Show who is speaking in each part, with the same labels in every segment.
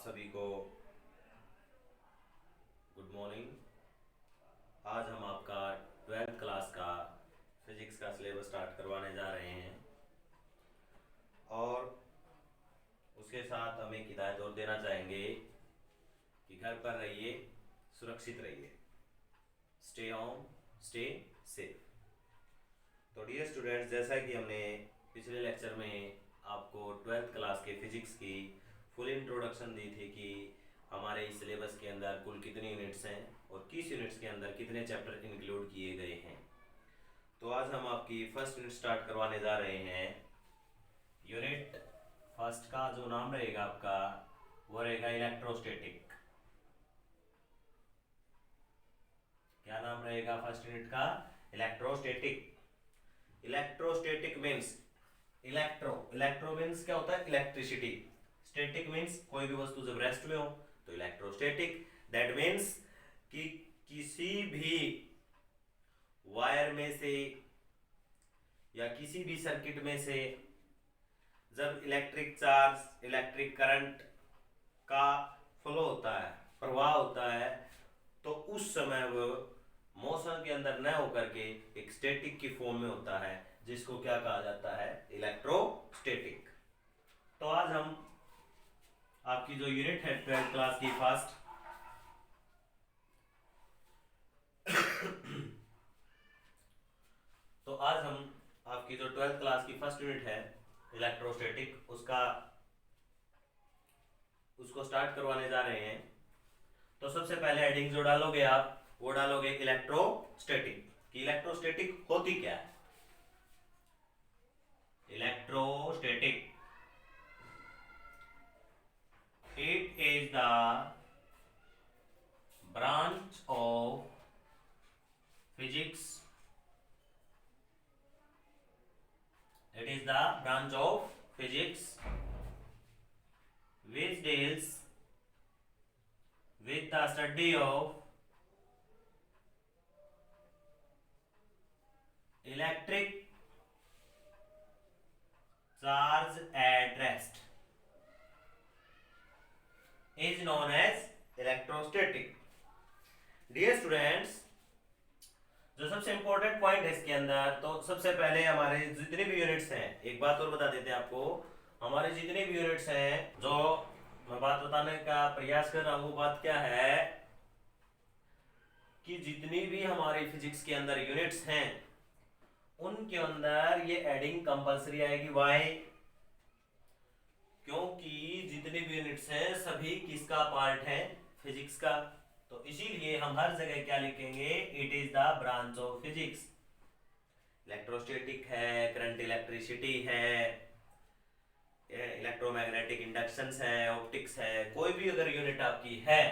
Speaker 1: सभी को good morning. आज हम आपका 12th क्लास का फिजिक्स का सिलेबस स्टार्ट करवाने जा रहे हैं और उसके साथ हम एक हिदायत और देना चाहेंगे कि घर पर रहिए, सुरक्षित रहिए, स्टे होम, स्टे सेफ। तो डियर स्टूडेंट्स, जैसा कि हमने पिछले लेक्चर में आपको 12th क्लास के फिजिक्स की फुल इंट्रोडक्शन दी थी कि हमारे इस सिलेबस के अंदर कुल कितनी यूनिट्स हैं और किस यूनिट्स के अंदर कितने चैप्टर इंक्लूड किए गए हैं। तो आज हम आपकी फर्स्ट यूनिट स्टार्ट करवाने जा रहे हैं। यूनिट फर्स्ट का जो नाम रहेगा आपका वो रहेगा इलेक्ट्रोस्टैटिक। क्या नाम रहेगा फर्स्ट यूनिट का? Electrostatic. Electrostatic means electro means क्या होता है? इलेक्ट्रिसिटी। स्टैटिक मीन्स कोई भी वस्तु जब रेस्ट में हो तो इलेक्ट्रोस्टैटिक। दैट मीन्स कि किसी भी वायर में से या किसी भी सर्किट में से जब इलेक्ट्रिक चार्ज, इलेक्ट्रिक करंट का फ्लो होता है, प्रवाह होता है, तो उस समय वो मोशन के अंदर न होकर के एक स्टैटिक की फॉर्म में होता है, जिसको क्या कहा जाता है? इलेक्ट्रोस्टैटिक। तो आज हम आपकी जो यूनिट है 12th क्लास की फर्स्ट, तो आज हम आपकी जो 12th क्लास की फर्स्ट यूनिट है इलेक्ट्रोस्टैटिक, उसको स्टार्ट करवाने जा रहे हैं। तो सबसे पहले हेडिंग जो डालोगे आप वो डालोगे इलेक्ट्रोस्टैटिक। कि इलेक्ट्रोस्टैटिक होती क्या है? Electrostatic, it is the branch of physics, it is the branch of physics which deals with the study of electric charge at rest, is known as electrostatic. Dear students, जो सबसे important point है इसके अंदर, तो सबसे पहले हमारे जितने भी यूनिट्स हैं, एक बात और बता देते हैं आपको, हमारे जितने भी यूनिट्स हैं, जो मैं बात बताने का प्रयास कर रहा हूं, वो बात क्या है कि जितनी भी हमारी फिजिक्स के अंदर यूनिट्स हैं उनके अंदर ये एडिंग कंपलसरी आएगी। वाई? क्योंकि जितने भी यूनिट्स हैं सभी किसका पार्ट है? फिजिक्स का। तो इसीलिए हम हर जगह क्या लिखेंगे? It is the branch of physics. Electrostatic है, करंट इलेक्ट्रिसिटी है, इलेक्ट्रोमैग्नेटिक इंडक्शंस है, ऑप्टिक्स है, कोई भी अगर यूनिट आपकी है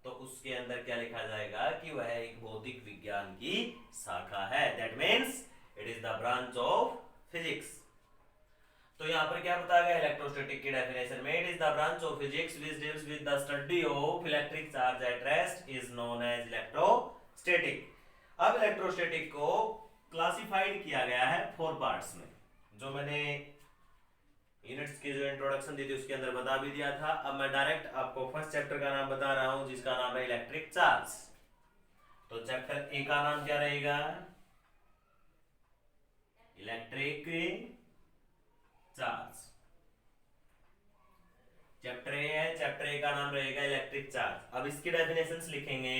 Speaker 1: तो उसके अंदर क्या लिखा जाएगा कि वह एक भौतिक विज्ञान की शाखा है। That means it is the branch of physics. तो यहाँ पर क्या बताया गया इलेक्ट्रोस्टैटिक की डेफिनेशन में? It is the branch of physics which deals with the study of electric charge at rest is known as electrostatic. अब इलेक्ट्रोस्टैटिक को क्लासिफाइड किया गया है 4 पार्ट्स में, जो मैंने यूनिट्स की जो इंट्रोडक्शन दी थी उसके अंदर बता भी दिया था। अब मैं डायरेक्ट आपको फर्स्ट चैप्टर का नाम बता रहा हूं, जिसका नाम है इलेक्ट्रिक चार्ज। तो चैप्टर ए का नाम क्या रहेगा? Electric charge. चैप्टर ए है, चैप्टर ए का नाम रहेगा इलेक्ट्रिक चार्ज। अब इसकी डेफिनेशंस लिखेंगे।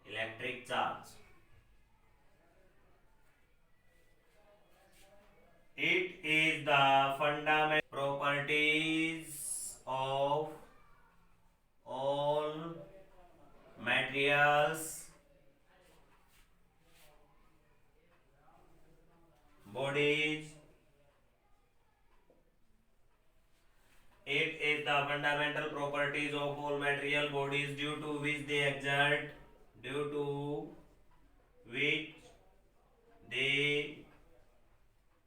Speaker 1: Electric charge, it is the fundamental properties of all materials, bodies. It is the fundamental properties of all material bodies due to which they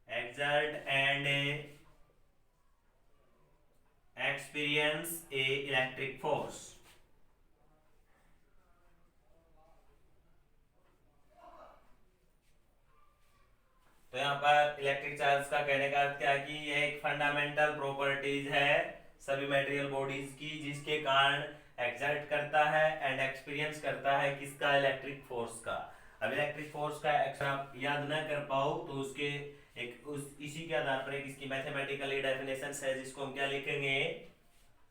Speaker 1: exert and experience a electric force. तो यहाँ पर electric charge का कहने का अर्थ क्या है कि यह एक फंडामेंटल प्रॉपर्टीज है सभी मटेरियल बॉडीज की, जिसके कारण एक्सर्ट करता है एंड एक्सपीरियंस करता है किसका, इलेक्ट्रिक फोर्स का। अब इलेक्ट्रिक फोर्स का आप याद न कर पाओ तो उसके इसी के आधार पर एक इसकी मैथमेटिकली डेफिनेशन है, जिसको हम क्या लिखेंगे,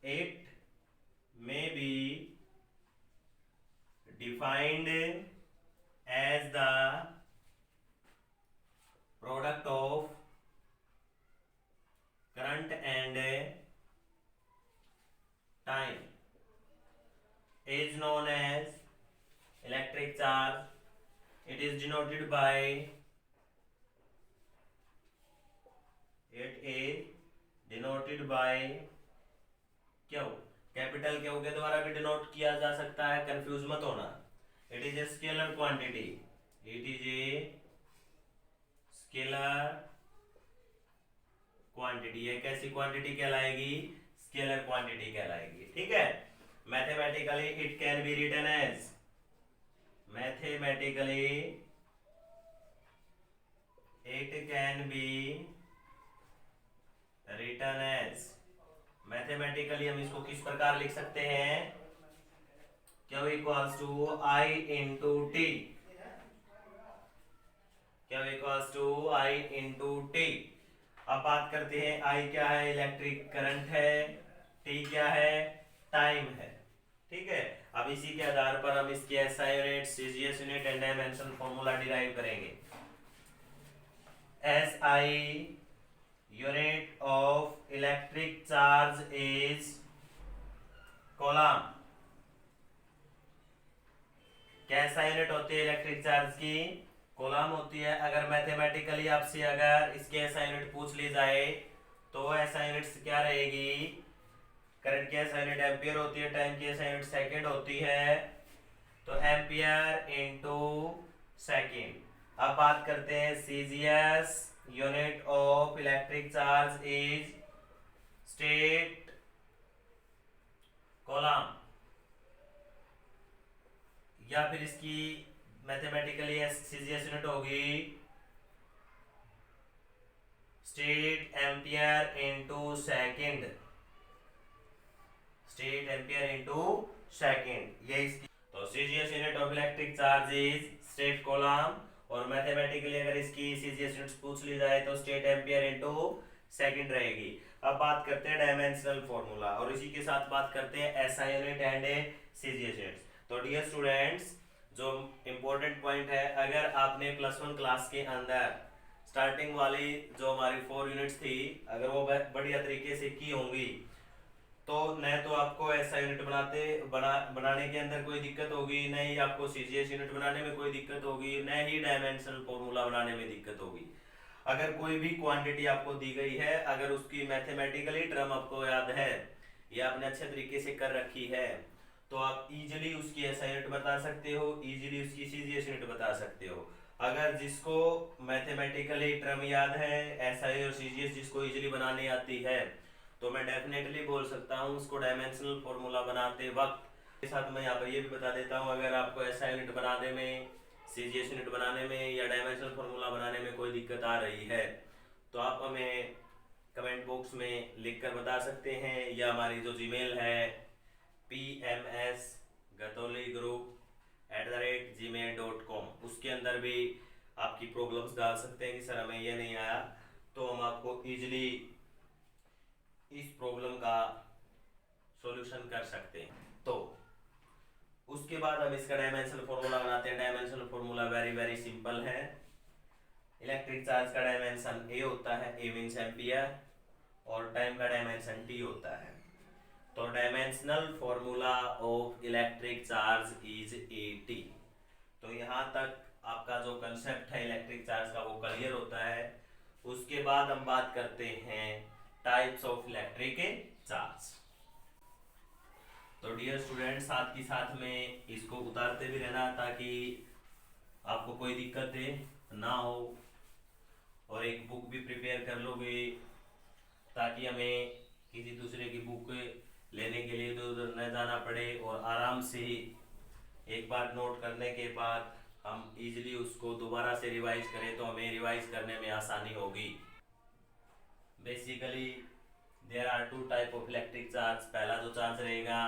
Speaker 1: it may be defined as the product of current and time is known as electric charge. It is denoted by Q, capital Q के द्वारा भी डिनोट किया जा सकता है, कंफ्यूज मत होना। It is a scalar quantity, it is a scalar quantity. ये कैसी क्वांटिटी कहलाएगी, स्केलर क्वांटिटी कहलाएगी, ठीक है। Mathematically it can be written as, mathematically it can be written as, mathematically हम इसको किस प्रकार लिख सकते हैं, Q equals to I into T, Q equals to I into T. अब बात करते हैं आई क्या है, इलेक्ट्रिक करंट है, टी क्या है, टाइम है, ठीक है। अब इसी के आधार पर हम इसके SI unit, CGS unit and dimension formula derive करेंगे। SI unit of electric charge is coulomb. कैसा यूनिट होती है इलेक्ट्रिक चार्ज की, कूलम होती है। अगर मैथमेटिकली आपसे अगर इसके ऐसा यूनिट पूछ ली जाए तो ऐसा यूनिट क्या रहेगी, करंट की ऐसा यूनिट एम्पियर होती है, टाइम की ऐसा यूनिट सेकंड होती है, तो एम्पियर इनटू सेकंड। अब बात करते हैं CGS unit of electric charge is state coulomb, या फिर इसकी मैथमेटिकली सीजीएस यूनिट होगी state ampere into second, state ampere into second, ये इसकी। तो CGS unit of electric charge is state coulomb, और मैथमेटिकली अगर इसकी सीजीएस यूनिट्स पूछ ली जाए तो स्टेट एम्पियर इनटू सेकंड रहेगी। अब बात करते हैं डायमेंशनल फॉर्मूला, और इसी के साथ बात करते हैं SI unit and CGS units. तो डियर स्टूडेंट्स, जो इम्पोर्टेंट पॉइंट है, अगर आपने +1 क्लास के अंदर स्टार्टिंग वाली जो हमारी 4 यूनिट्स थी, अगर वो बढ़िया तरीके से की होंगी तो न तो आपको ऐसा यूनिट बनाने के अंदर कोई दिक्कत होगी, न ही आपको सीजीएस यूनिट बनाने में कोई दिक्कत होगी, न ही डायमेंशनल फॉर्मूला बनाने में दिक्कत होगी। अगर कोई भी क्वांटिटी आपको दी गई है, अगर उसकी मैथमेटिकली टर्म आपको याद है या आपने अच्छे तरीके से कर रखी है, तो आप इजीली उसकी एसआई यूनिट बता सकते हो, इजीली उसकी सीजीएस यूनिट बता सकते हो। अगर जिसको मैथमेटिकली टर्म याद है, एसआई और सीजीएस जिसको इजीली बनाने आती है, तो मैं डेफिनेटली बोल सकता हूँ उसको डायमेंशनल फॉर्मूला बनाते वक्त के साथ मैं यहाँ पर ये भी बता देता हूँ, अगर आपको एसआई यूनिट बनाने में, सीजीएस यूनिट बनाने में या डायमेंशनल फॉर्मूला बनाने में कोई दिक्कत आ रही है तो आप हमें कमेंट बॉक्स में लिखकर बता सकते हैं, या हमारी जो जीमेल है pmsgatolligroup@gmail.com, उसके अंदर भी आपकी प्रॉब्लम्स डाल सकते हैं कि सर हमें ये नहीं आया, तो हम आपको इजीली इस प्रॉब्लम का सॉल्यूशन कर सकते हैं। तो उसके बाद हम इसका डायमेंशनल फॉर्मूला बनाते हैं। डायमेंशनल फॉर्मूला वेरी सिंपल है। इलेक्ट्रिक चार्ज का डायमेंशन ए होता है, ए मींस एम्पियर, और टाइम का डायमेंशन टी होता है। तो dimensional formula of electric charge is a. तो यहाँ तक आपका जो कंसेप्ट है इलेक्ट्रिक चार्ज का वो क्लियर होता है। उसके बाद हम बात करते हैं टाइप्स ऑफ इलेक्ट्रिक चार्ज। तो डियर स्टूडेंट, साथ ही साथ में इसको उतारते भी रहना ताकि आपको कोई दिक्कत ना हो, और एक बुक भी प्रिपेयर कर लोगे ताकि हमें किसी दूसरे की बुक लेने के लिए इधर उधर न जाना पड़े, और आराम से एक बार नोट करने के बाद हम इजीली उसको दोबारा से रिवाइज करें तो हमें रिवाइज करने में आसानी होगी। Basically there are two type of electric charge. पहला जो चार्ज रहेगा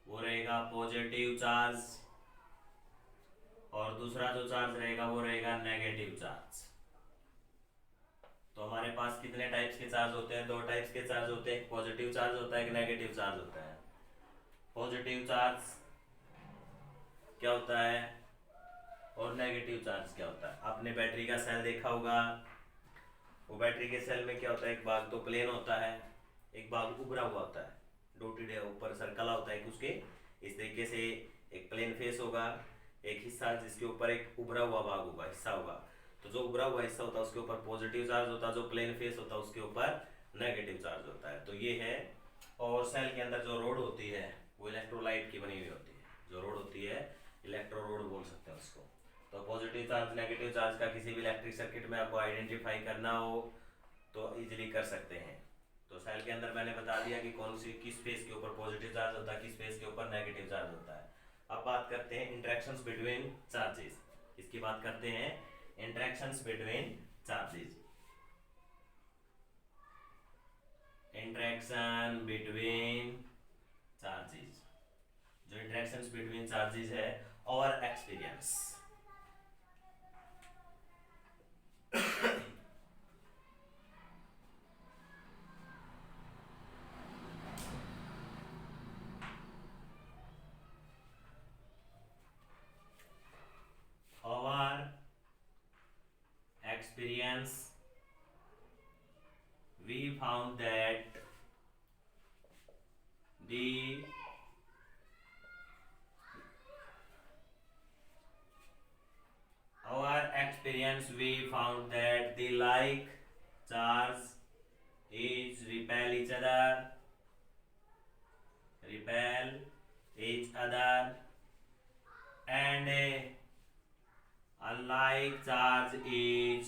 Speaker 1: वो रहेगा पॉजिटिव चार्ज, और दूसरा जो चार्ज रहेगा वो रहेगा नेगेटिव चार्ज। तो हमारे पास कितने टाइप्स के चार्ज होते हैं? दो टाइप्स के चार्ज होते हैं, पॉजिटिव चार्ज होता है, एक नेगेटिव चार्ज होता है। पॉजिटिव चार्ज क्या होता है और नेगेटिव चार्ज क्या होता है? आपने बैटरी का सेल देखा होगा। वो बैटरी के सेल में क्या होता है, एक भाग तो प्लेन होता है, एक भाग उभरा हुआ होता है, डॉटेड ऊपर सर्कल होता है उसके। इस तरीके से एक प्लेन फेस होगा, एक हिस्सा जिसके ऊपर एक उभरा हुआ भाग होगा, हिस्सा होगा। तो जो उभरा हुआ हिस्सा होता है उसके ऊपर पॉजिटिव चार्ज होता है, जो प्लेन फेस होता है उसके ऊपर नेगेटिव चार्ज होता है। तो ये है। और सेल के अंदर जो रोड होती है वो इलेक्ट्रोलाइट की बनी हुई होती है। जो रोड होती है इलेक्ट्रो रोड बोल सकते हैं उसको। तो पॉजिटिव चार्ज नेगेटिव चार्ज का किसी भी इलेक्ट्रिक सर्किट में आपको आइडेंटिफाई करना हो तो इजीली कर सकते हैं। तो सेल के अंदर मैंने बता दिया कि कौन सी किस फेस के ऊपर पॉजिटिव चार्ज होता है, किस फेस के ऊपर नेगेटिव चार्ज होता है। अब बात करते हैं इंटरेक्शंस बिटवीन चार्जेस। इसकी बात करते हैं interactions between charges. Interaction between charges, जो इंटरेक्शंस बिटवीन चार्जेस है और experience. our experience, we found that the like charge is repel each other, and unlike charge is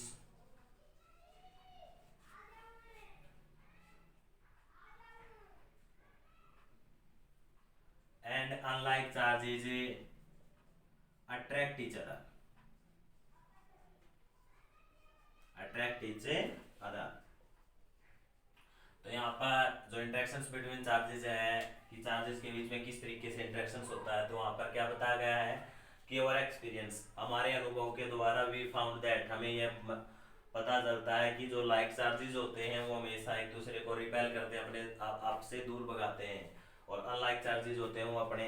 Speaker 1: attract each other, तो यहाँ पर जो इंटरेक्शंस बिटवीन चार्जेस है कि charges के बीच में किस तरीके से इंटरेक्शंस होता है, तो वहाँ पर क्या बताया गया है कि और एक्सपीरियंस, हमारे अनुभव के द्वारा वी फाउंड दैट, हमें यह पता चलता है कि जो लाइक चार्जेस होते हैं वो हमेशा एक दूसरे को रिपेल करते हैं, अपने आप से दूर भगाते हैं, और अनलाइक चार्जेस होते हैं वो अपने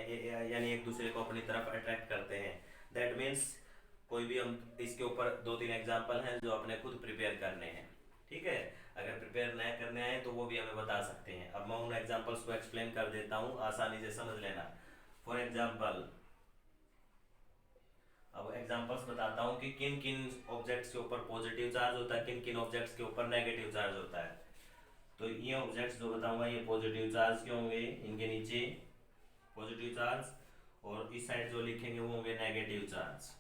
Speaker 1: यानी एक दूसरे को अपनी तरफ अट्रैक्ट करते हैं। दैट मीन्स कोई भी, हम इसके ऊपर 2-3 एग्जाम्पल हैं जो अपने खुद प्रिपेयर करने हैं। ठीक है, अगर प्रिपेयर नए करने आए तो वो भी हमें बता सकते हैं। अब मैं उन एग्जाम्पल्स को एक्सप्लेन कर देता हूँ, आसानी से समझ लेना। फॉर एग्जाम्पल, अब एग्जाम्पल्स बताता हूँ कि किन किन ऑब्जेक्ट्स के ऊपर पॉजिटिव चार्ज होता है, किन किन ऑब्जेक्ट्स के ऊपर नेगेटिव चार्ज होता है। तो ये ऑब्जेक्ट्स जो बताऊंगा ये पॉजिटिव चार्ज के होंगे, इनके नीचे पॉजिटिव चार्ज, और इस साइड जो लिखेंगे वो होंगे नेगेटिव चार्ज।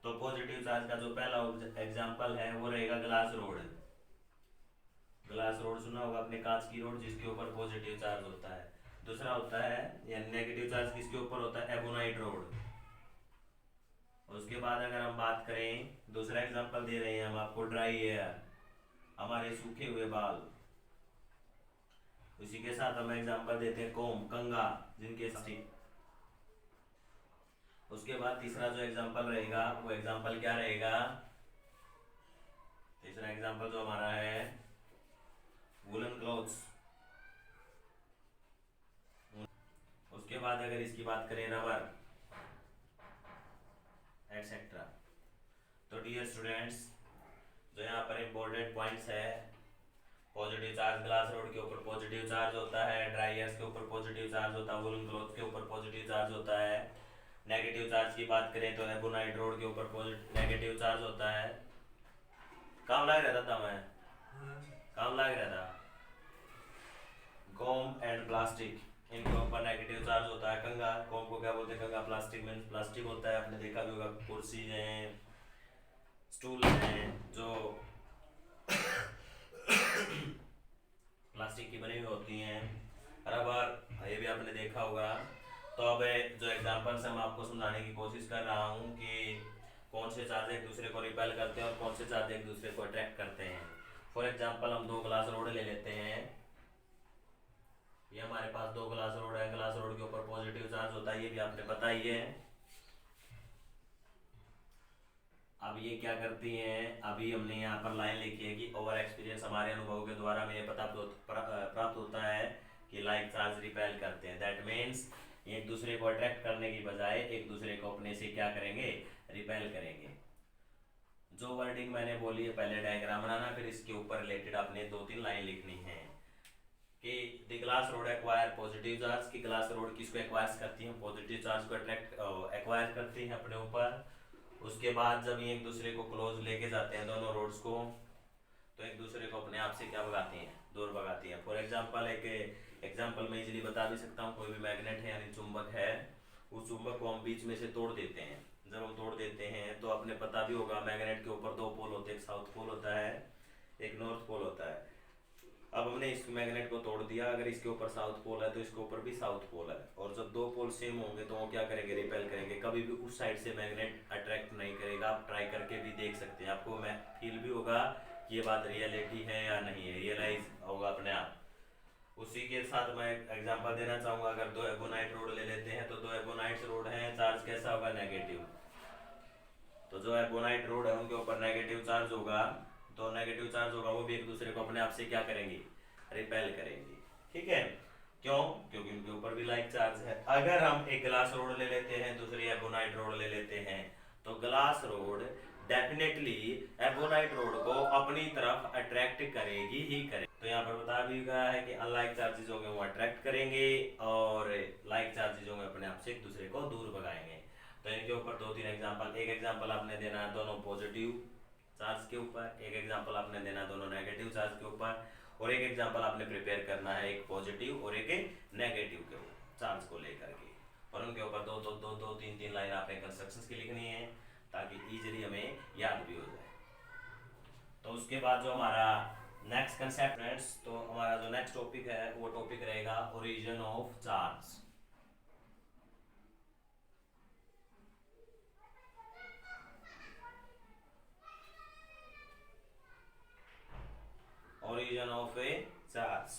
Speaker 1: तो पॉजिटिव चार्ज का जो पहला एग्जाम्पल है वो रहेगा ग्लास रोड। ग्लास रोड सुना होगा आपने, कांच की रोड जिसके ऊपर पॉजिटिव चार्ज होता है। दूसरा होता है या नेगेटिव चार्ज किसके ऊपर होता है, एबोनाइट रोड। उसके बाद अगर हम बात करें, दूसरा एग्जांपल दे रहे हैं हम आपको, ड्राई एयर, हमारे सूखे हुए बाल। उसी के साथ हम एग्जांपल देते हैं कोम, कंघा, जिनके स्टिक। उसके बाद तीसरा जो एग्जांपल रहेगा वो एग्जांपल क्या रहेगा, तीसरा एग्जांपल जो हमारा है वुलन क्लॉथ्स। उसके बाद अगर इसकी बात करें रबर एटसेट्रा। तो डियर स्टूडेंट्स, जो यहाँ पर इम्पोर्टेंट पॉइंट्स है, पॉजिटिव चार्ज ग्लास रोड के ऊपर पॉजिटिव चार्ज होता है, ड्राई एयर्स के ऊपर पॉजिटिव चार्ज होता है, वुलन क्लॉथ के ऊपर पॉजिटिव चार्ज होता है। नेगेटिव चार्ज की बात करें तो एबोनाइट रोड के ऊपर नेगेटिव चार्ज होता है। काम लग रहा था मैं, काम लग रहा था। गोम एंड प्लास्टिक, इनके ऊपर नेगेटिव चार्ज होता है। कंघा, गोम को क्या बोलते हैं, कंघा प्लास्टिक में प्लास्टिक होता है, आपने देखा भी होगा, कुर्सी हैं, स्टूल हैं जो प्लास्टिक की बनी हुई होती हैं। रबर, ये भी आपने देखा होगा। तो अब जो एग्जांपल्स हम आपको समझाने की कोशिश कर रहा हूँ कि कौन से चार्ज एक दूसरे को रिपेल करते हैं और कौन से चार्ज एक दूसरे को अट्रैक्ट करते हैं। फॉर एग्जांपल हम दो ग्लास रोड ले लेते हैं। ये हमारे पास दो ग्लास रोड है, ग्लास रोड के ऊपर पॉजिटिव चार्ज होता है, ये भी आपने पता ही है। अब ये क्या करती हैं, अभी हमने यहाँ पर लाइन लिखी है कि ओवर एक्सपीरियंस हमारे अनुभव के द्वारा हमें ये पता प्राप्त होता है कि लाइक चार्ज रिपेल करते हैं। दैट मीन्स एक दूसरे को अट्रैक्ट करने की बजाय एक दूसरे को अपने से क्या करेंगे, रिपेल करेंगे। जो वर्डिंग मैंने बोली है, पहले डायग्राम बनाना, फिर इसके ऊपर रिलेटेड आपने दो तीन लाइन लिखनी है कि the glass rod acquire positive charge की ग्लास रोड किसको एक्वायर करती है, पॉजिटिव चार्ज को अट्रैक्ट एक्वायर करती है अपने ऊपर। उसके बाद जब ये एक दूसरे को क्लोज लेके जाते हैं दोनों रोड्स को, तो एक दूसरे को अपने आप से क्या भगाती हैं, दूर भगाती हैं। फॉर एग्जांपल एक एग्जांपल मैं इजीली बता भी सकता हूँ, कोई भी मैग्नेट है यानी चुंबक है, उस चुंबक को हम बीच में से तोड़ देते हैं। जब हम तोड़ देते हैं तो अपने पता भी होगा मैग्नेट के ऊपर दो पोल होते हैं, एक साउथ पोल होता है, एक नॉर्थ पोल होता है। अब हमने इस मैग्नेट को तोड़ दिया, अगर इसके ऊपर साउथ पोल है तो इसके ऊपर भी साउथ पोल है, और जब दो पोल सेम होंगे तो वो क्या करेंगे, रिपेल करेंगे। कभी भी उस साइड से मैग्नेट अट्रैक्ट नहीं करेगा। आप ट्राई करके भी देख सकते हैं, आपको मैं फील भी होगा कि ये बात रियलिटी है या नहीं है, रियलाइज होगा अपने आप। उसी के साथ मैं एग्जांपल देना चाहूँगा, अगर दो एबोनाइट रोड ले लेते हैं तो दो एबोनाइट्स रोड हैं, चार्ज कैसा होगा, नेगेटिव। तो जो एबोनाइट रोड है उनके ऊपर नेगेटिव चार्ज होगा, तो नेगेटिव चार्ज होगा, वो भी एक दूसरे को अपने आप से क्या करेंगे, रिपेल करेंगे। ठीक है, क्यों, क्योंकि उनके ऊपर भी लाइक चार्ज है। अगर हम एक ग्लास रोड ले लेते हैं, दूसरी एबोनाइट रोड ले लेते हैं, तो glass rod definitely ebonite road को अपनी तरफ अट्रैक्ट करेगी ही करेगी। तो यहाँ पर बता भी गया है कि अनलाइक चार्जेस होंगे वो अट्रैक्ट करेंगे, और लाइक चार्जेस होंगे अपने आप से एक दूसरे को दूर भगाएंगे। तो इनके ऊपर दो तीन एग्जांपल, एक एग्जांपल आपने देना है दोनों पॉजिटिव चार्ज के ऊपर, एक एग्जांपल आपने देना है दोनों नेगेटिव चार्ज के ऊपर, और एक एग्जांपल आपने प्रिपेयर करना है एक पॉजिटिव और एक नेगेटिव के चार्ज को लेकर के, और उनके ऊपर दो दो दो दो तीन तीन लाइन आपने कंस्ट्रक्शंस की लिखनी है ताकि इजीली हमें याद भी हो जाए। तो उसके बाद जो हमारा नेक्स्ट कंसेप्ट फ्रेंड्स, तो हमारा जो नेक्स्ट टॉपिक है वो टॉपिक रहेगा origin of charge. Origin of a charge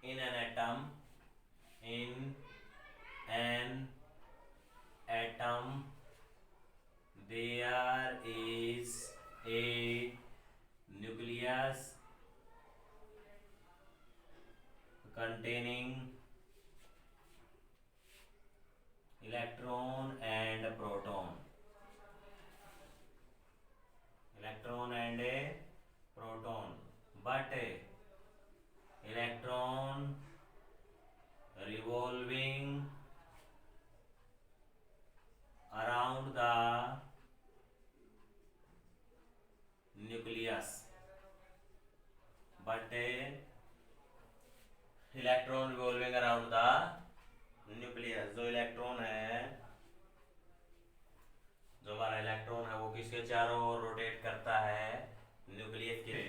Speaker 1: in an atom, in an atom there is a nucleus containing electron and proton, electron and a proton, but electron revolving around the nucleus, but electron revolving around the nucleus। जो electron है, जो हमारा electron है वो किसके चारों ओर rotate करता है, न्यूक्लियस के।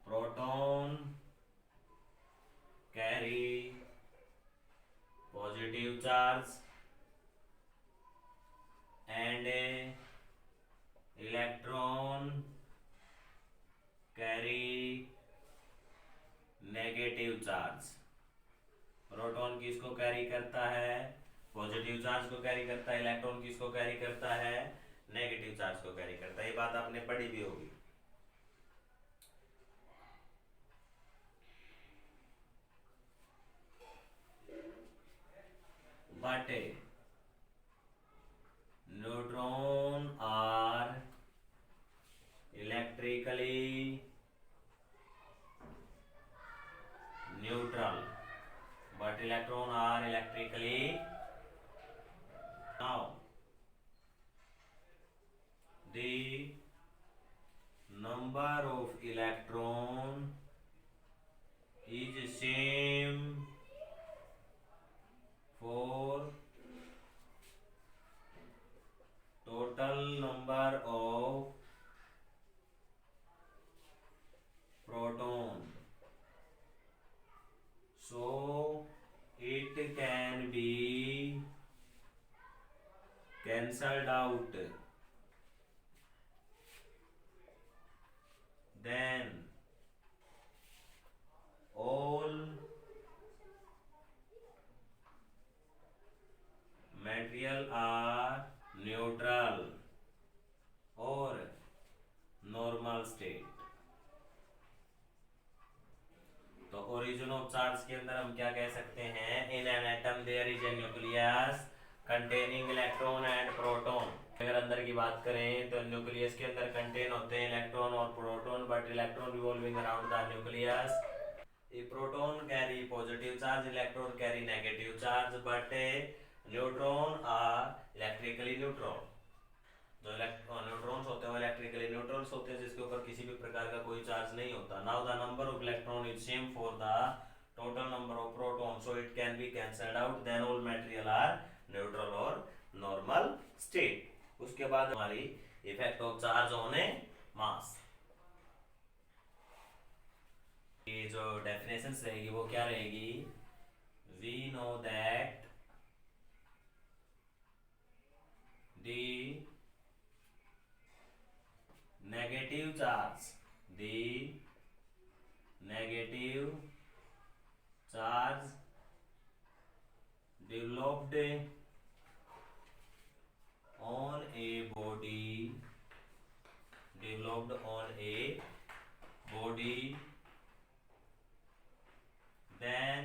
Speaker 1: Proton carry positive charge and electron carry negative charge. Proton किसको कैरी करता है, पॉजिटिव चार्ज को कैरी करता है, इलेक्ट्रॉन किसको कैरी करता है, नेगेटिव चार्ज को कैरी करता है। ये बात आपने पढ़ी भी होगी। But neutron are electrically neutral, but electron are electrically now the number of electron is same for total number of proton, so cancelled out, then all material are neutral or normal state। तो origin of charge के अंदर हम क्या कह सकते हैं, in an atom there is a nucleus containing electron and proton. अगर अंदर की बात करें तो न्यूक्लियस के अंदर कंटेन होते हैं इलेक्ट्रॉन और proton, but electron revolving around the nucleus. A proton carry positive charge, electron carry negative charge, but neutron are electrically neutral। जो न्यूट्रॉन्स होते हैं वो इलेक्ट्रिकली न्यूट्रल्स होते हैं, जिसके ऊपर किसी भी प्रकार का कोई चार्ज नहीं होता। Now the number of electron is same for the total number of proton, so it can be cancelled out, then all material are neutral और नॉर्मल स्टेट। उसके बाद हमारी effect of charge on a mass, ये जो definition रहेगी वो क्या रहेगी, we know that the negative charge, the negative charge developed on a body, then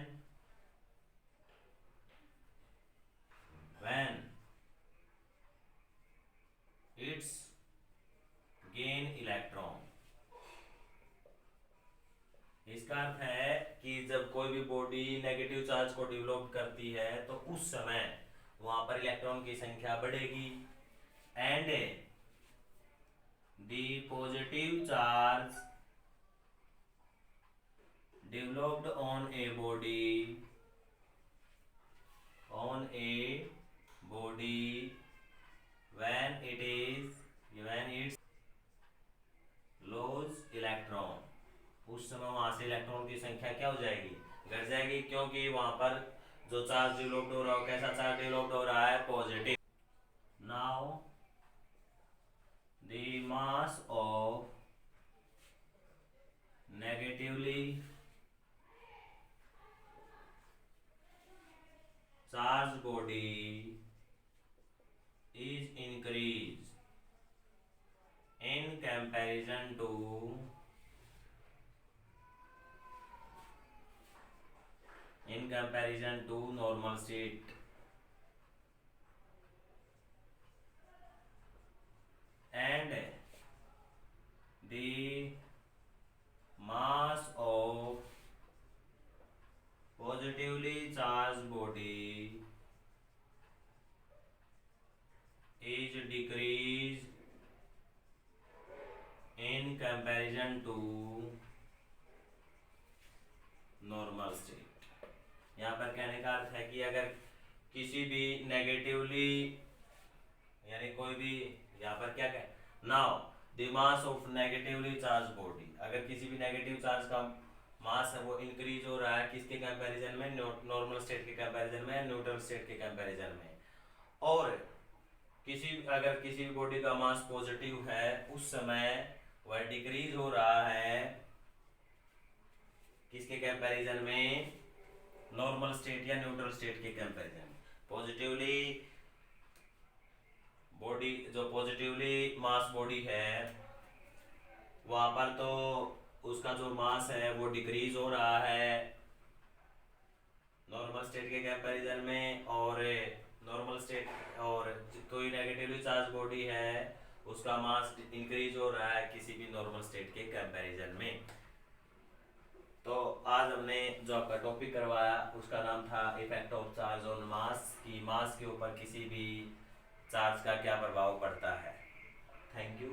Speaker 1: when its gain electron. इसका अर्थ है कि जब कोई भी बॉडी नेगेटिव चार्ज को डेवलप करती है तो उस समय वहां पर इलेक्ट्रॉन की संख्या बढ़ेगी, and the positive charge developed on a body when it's loss electron, उस समय वहां से इलेक्ट्रॉन की संख्या क्या हो जाएगी, घट जाएगी, क्योंकि वहां पर जो चार्ज डेवलप्ड हो रहा है कैसा चार्ज डेवलप्ड हो रहा है, positive. Now the mass of negatively charge body is increased in comparison to normal state, and the mass of positively charged body is decreased in comparison to normal state। यहाँ पर कहने का अर्थ है कि अगर किसी भी नेगेटिवली, यानी कोई भी, यहाँ पर क्या कहे, now the mass of negatively charge body, अगर किसी भी नेगेटिव चार्ज का मास है वो इंक्रीज हो रहा है किसके कंपैरिजन में, नॉर्मल स्टेट के कंपैरिजन में, न्यूट्रल स्टेट के कंपैरिजन में। और अगर किसी भी बॉडी का मास पॉजिटिव है उस समय वह डिक्रीज हो रहा है किसके कंपैरिजन में, नॉर्मल स्टेट या न्यूट्रल स्टेट के कंपैरिजन में। पॉजिटिवली बॉडी, जो पॉजिटिवली मास बॉडी है वहां पर तो उसका जो मास है वो डिक्रीज हो रहा है नॉर्मल स्टेट के कंपैरिजन में, और नॉर्मल स्टेट और कोई नेगेटिवली चार्ज बॉडी है उसका मास इंक्रीज हो रहा है किसी भी नॉर्मल स्टेट के कंपैरिजन में। तो आज हमने जो आपका टॉपिक करवाया उसका नाम था इफेक्ट ऑफ चार्ज ऑन मास, कि मास के ऊपर किसी भी चार्ज का क्या प्रभाव पड़ता है। Thank you.